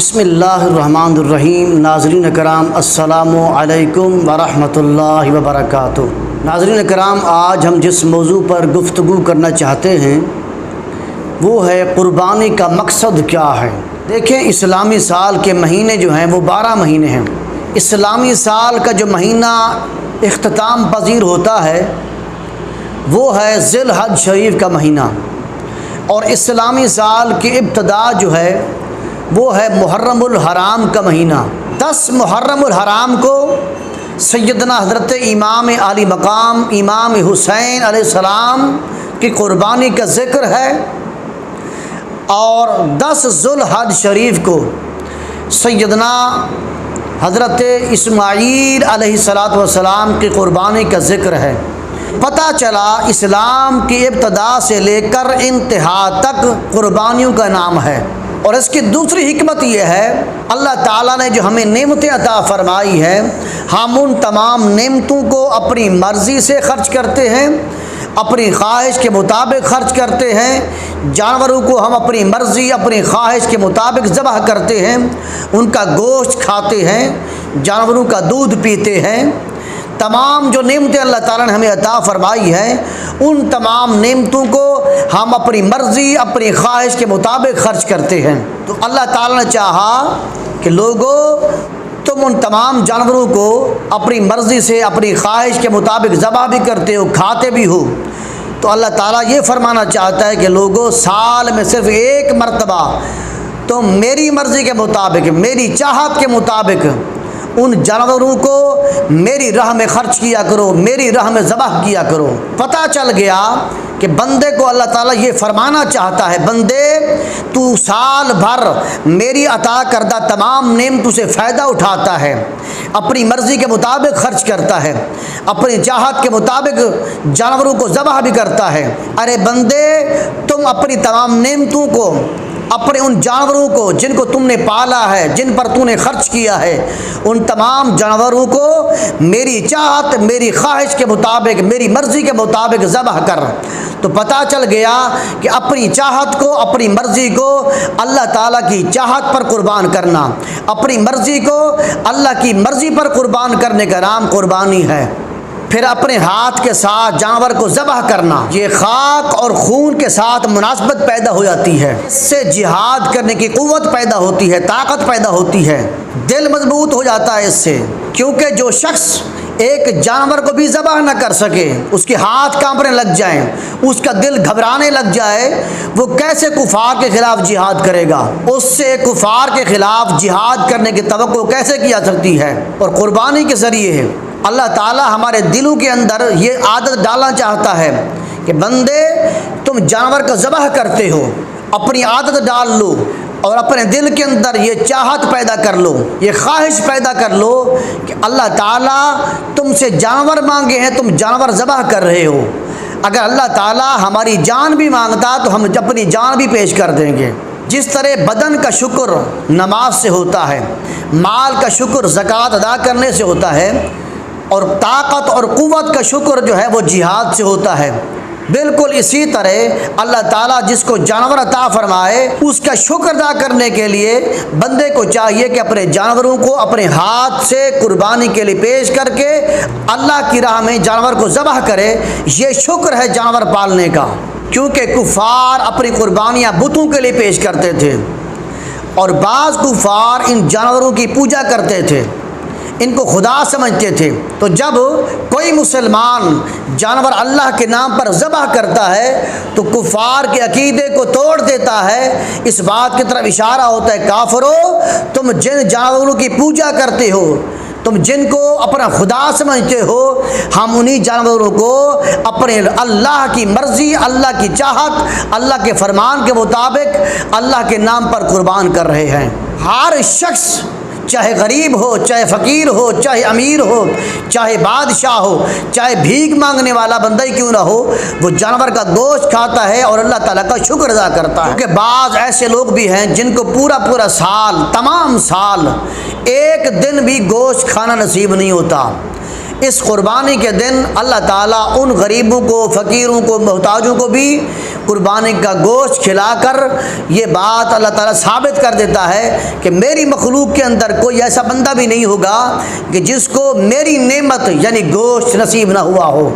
بسم اللہ الرحمن الرحیم۔ ناظرین کرام السلام علیکم ورحمۃ اللہ وبرکاتہ۔ ناظرین کرام، آج ہم جس موضوع پر گفتگو کرنا چاہتے ہیں وہ ہے قربانی کا مقصد کیا ہے۔ دیکھیں، اسلامی سال کے مہینے جو ہیں وہ 12 مہینے ہیں۔ اسلامی سال کا جو مہینہ اختتام پذیر ہوتا ہے وہ ہے ذی الحج شریف کا مہینہ، اور اسلامی سال کی ابتدا جو ہے وہ ہے محرم الحرام کا مہینہ۔ 10 محرم الحرام کو سیدنا حضرت امام علی مقام امام حسین علیہ السلام کی قربانی کا ذکر ہے، اور 10 ذی الحج شریف کو سیدنا حضرت اسماعیل علیہ السلام کی قربانی کا ذکر ہے۔ پتہ چلا اسلام کی ابتدا سے لے کر انتہا تک قربانیوں کا نام ہے۔ اور اس کی دوسری حکمت یہ ہے، اللہ تعالیٰ نے جو ہمیں نعمتیں عطا فرمائی ہے، ہم ان تمام نعمتوں کو اپنی مرضی سے خرچ کرتے ہیں، اپنی خواہش کے مطابق خرچ کرتے ہیں۔ جانوروں کو ہم اپنی مرضی اپنی خواہش کے مطابق ذبح کرتے ہیں، ان کا گوشت کھاتے ہیں، جانوروں کا دودھ پیتے ہیں۔ تمام جو نعمتیں اللہ تعالیٰ نے ہمیں عطا فرمائی ہیں، ان تمام نعمتوں کو ہم اپنی مرضی اپنی خواہش کے مطابق خرچ کرتے ہیں۔ تو اللہ تعالیٰ نے چاہا کہ لوگوں، تم ان تمام جانوروں کو اپنی مرضی سے اپنی خواہش کے مطابق ذبح بھی کرتے ہو، کھاتے بھی ہو۔ تو اللہ تعالیٰ یہ فرمانا چاہتا ہے کہ لوگوں، سال میں صرف ایک مرتبہ تم میری مرضی کے مطابق، میری چاہت کے مطابق ان جانوروں کو میری راہ میں خرچ کیا کرو، میری راہ میں ذبح کیا کرو۔ پتہ چل گیا کہ بندے کو اللہ تعالیٰ یہ فرمانا چاہتا ہے، بندے تو سال بھر میری عطا کردہ تمام نعمتوں سے فائدہ اٹھاتا ہے، اپنی مرضی کے مطابق خرچ کرتا ہے، اپنی چاہت کے مطابق جانوروں کو ذبح بھی کرتا ہے۔ ارے بندے، تم اپنی تمام نعمتوں کو، اپنے ان جانوروں کو جن کو تم نے پالا ہے، جن پر تم نے خرچ کیا ہے، ان تمام جانوروں کو میری چاہت میری خواہش کے مطابق میری مرضی کے مطابق ذبح کر۔ تو پتہ چل گیا کہ اپنی چاہت کو اپنی مرضی کو اللہ تعالیٰ کی چاہت پر قربان کرنا، اپنی مرضی کو اللہ کی مرضی پر قربان کرنے کا نام قربانی ہے۔ پھر اپنے ہاتھ کے ساتھ جانور کو ذبح کرنا، یہ خاک اور خون کے ساتھ مناسبت پیدا ہو جاتی ہے، اس سے جہاد کرنے کی قوت پیدا ہوتی ہے، طاقت پیدا ہوتی ہے، دل مضبوط ہو جاتا ہے اس سے۔ کیونکہ جو شخص ایک جانور کو بھی ذبح نہ کر سکے، اس کے ہاتھ کانپنے لگ جائیں، اس کا دل گھبرانے لگ جائے، وہ کیسے کفار کے خلاف جہاد کرے گا؟ اس سے کفار کے خلاف جہاد کرنے کی توقع کیسے کی جا سکتی ہے؟ اور قربانی کے ذریعے اللہ تعالیٰ ہمارے دلوں کے اندر یہ عادت ڈالنا چاہتا ہے کہ بندے، تم جانور کا ذبح کرتے ہو، اپنی عادت ڈال لو، اور اپنے دل کے اندر یہ چاہت پیدا کر لو، یہ خواہش پیدا کر لو کہ اللہ تعالیٰ تم سے جانور مانگے ہیں، تم جانور ذبح کر رہے ہو۔ اگر اللہ تعالیٰ ہماری جان بھی مانگتا تو ہم اپنی جان بھی پیش کر دیں گے۔ جس طرح بدن کا شکر نماز سے ہوتا ہے، مال کا شکر زکوٰۃ ادا کرنے سے ہوتا ہے، اور طاقت اور قوت کا شکر جو ہے وہ جہاد سے ہوتا ہے، بالکل اسی طرح اللہ تعالیٰ جس کو جانور عطا فرمائے اس کا شکر ادا کرنے کے لیے بندے کو چاہیے کہ اپنے جانوروں کو اپنے ہاتھ سے قربانی کے لیے پیش کر کے اللہ کی راہ میں جانور کو ذبح کرے۔ یہ شکر ہے جانور پالنے کا، کیونکہ کفار اپنی قربانیاں بتوں کے لیے پیش کرتے تھے، اور بعض کفار ان جانوروں کی پوجا کرتے تھے، ان کو خدا سمجھتے تھے۔ تو جب کوئی مسلمان جانور اللہ کے نام پر ذبح کرتا ہے تو کفار کے عقیدے کو توڑ دیتا ہے، اس بات کی طرف اشارہ ہوتا ہے، کافرو، تم جن جانوروں کی پوجا کرتے ہو، تم جن کو اپنا خدا سمجھتے ہو، ہم انہی جانوروں کو اپنے اللہ کی مرضی، اللہ کی چاہت، اللہ کے فرمان کے مطابق اللہ کے نام پر قربان کر رہے ہیں۔ ہر شخص، چاہے غریب ہو، چاہے فقیر ہو، چاہے امیر ہو، چاہے بادشاہ ہو، چاہے بھیک مانگنے والا بندہ ہی کیوں نہ ہو، وہ جانور کا گوشت کھاتا ہے اور اللہ تعالیٰ کا شکر ادا کرتا ہے۔ کیونکہ بعض ایسے لوگ بھی ہیں جن کو پورا سال، تمام سال، ایک دن بھی گوشت کھانا نصیب نہیں ہوتا، اس قربانی کے دن اللہ تعالیٰ ان غریبوں کو، فقیروں کو، محتاجوں کو بھی قربانی کا گوشت کھلا کر یہ بات اللہ تعالیٰ ثابت کر دیتا ہے کہ میری مخلوق کے اندر کوئی ایسا بندہ بھی نہیں ہوگا کہ جس کو میری نعمت یعنی گوشت نصیب نہ ہوا ہو۔